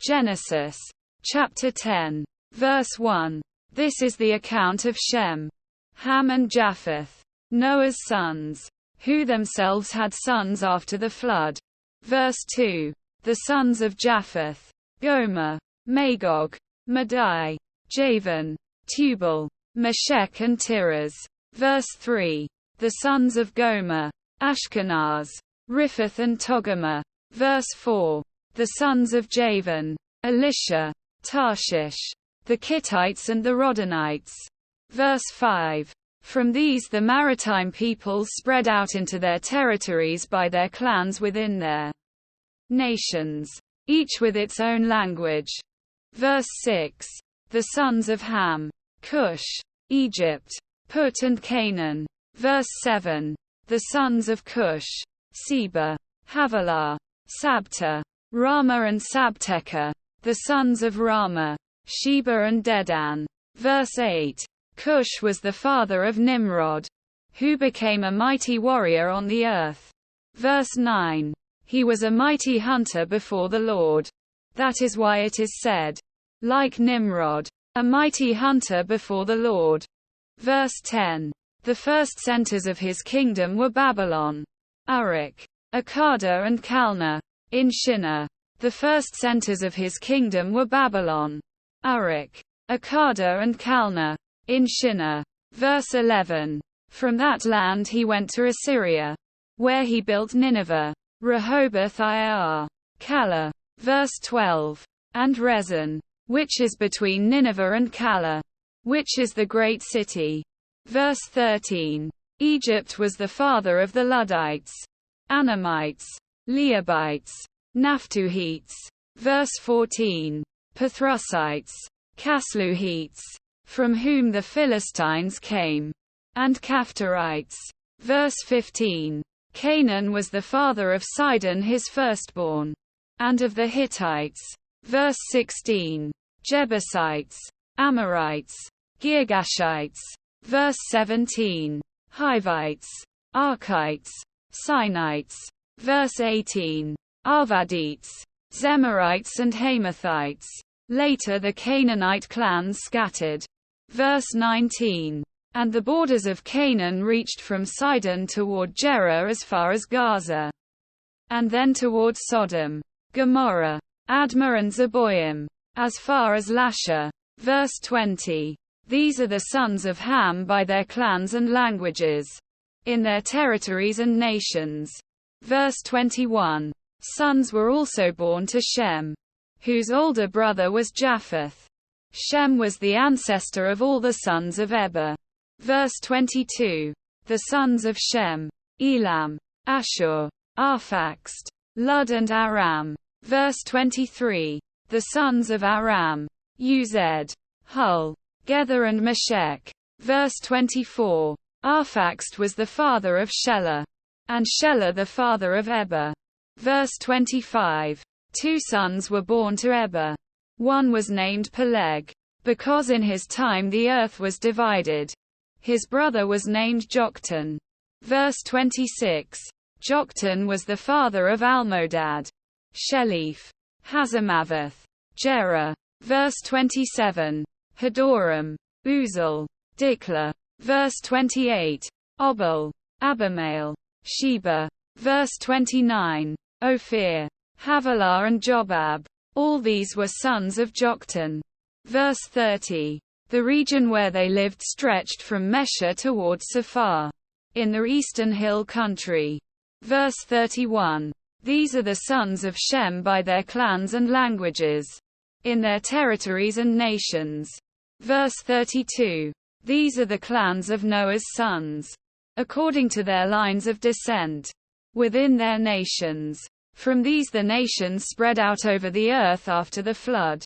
Genesis. Chapter 10. Verse 1. This is the account of Shem, Ham and Japheth, Noah's sons, who themselves had sons after the flood. Verse 2. The sons of Japheth: Gomer, Magog, Madai, Javan, Tubal, Meshech and Tiras. Verse 3. The sons of Gomer: Ashkenaz, Riphath and Togarmah. Verse 4. The sons of Javan: Elisha, Tarshish, the Kittites and the Rodanites. Verse 5. From these the maritime peoples spread out into their territories by their clans within their nations, each with its own language. Verse 6. The sons of Ham: Cush, Egypt, Put and Canaan. Verse 7. The sons of Cush: Seba, Havilah, Sabta, Rama and Sabteca. The sons of Rama: Sheba and Dedan. Verse 8. Cush was the father of Nimrod, who became a mighty warrior on the earth. Verse 9. He was a mighty hunter before the Lord. That is why it is said, like Nimrod, a mighty hunter before the Lord. Verse 10. The first centers of his kingdom were Babylon, Uruk, Akkad and Calneh. In Shinar. The first centers of his kingdom were Babylon, Uruk, Akkad and Calneh. In Shinar. Verse 11. From that land he went to Assyria, where he built Nineveh, Rehoboth-ir, Calah. Verse 12. And Rezin, which is between Nineveh and Calah, which is the great city. Verse 13. Egypt was the father of the Luddites, Anamites, Leabites, Naphtuhites. Verse 14. Pathrusites, Casluhites, from whom the Philistines came, and Caphtorites. Verse 15. Canaan was the father of Sidon his firstborn, and of the Hittites. Verse 16. Jebusites, Amorites, Girgashites. Verse 17. Hivites, Archites, Sinites. Verse 18. Arvadites, Zemarites and Hamathites. Later the Canaanite clans scattered. Verse 19. And the borders of Canaan reached from Sidon toward Gerar as far as Gaza, and then toward Sodom, Gomorrah, Admah and Zeboim, as far as Lasha. Verse 20. These are the sons of Ham by their clans and languages, in their territories and nations. Verse 21. Sons were also born to Shem, whose older brother was Japheth. Shem was the ancestor of all the sons of Eber. Verse 22. The sons of Shem: Elam, Ashur, Arphaxad, Lud and Aram. Verse 23. The sons of Aram: Uzed, Hul, Gether and Meshech. Verse 24. Arphaxad was the father of Shelah, and Shelah the father of Eber. Verse 25. Two sons were born to Eber. One was named Peleg, because in his time the earth was divided. His brother was named Joktan. Verse 26. Joktan was the father of Almodad, Shelif, Hazarmaveth, Jerah. Verse 27. Hadoram, Uzal, Diklah. Verse 28. Obal, Abimael, Sheba. Verse 29. Ophir, Havilah and Jobab. All these were sons of Joktan. Verse 30. The region where they lived stretched from Mesha toward Sephar, in the eastern hill country. Verse 31. These are the sons of Shem by their clans and languages, in their territories and nations. Verse 32. These are the clans of Noah's sons, according to their lines of descent, within their nations. From these the nations spread out over the earth after the flood.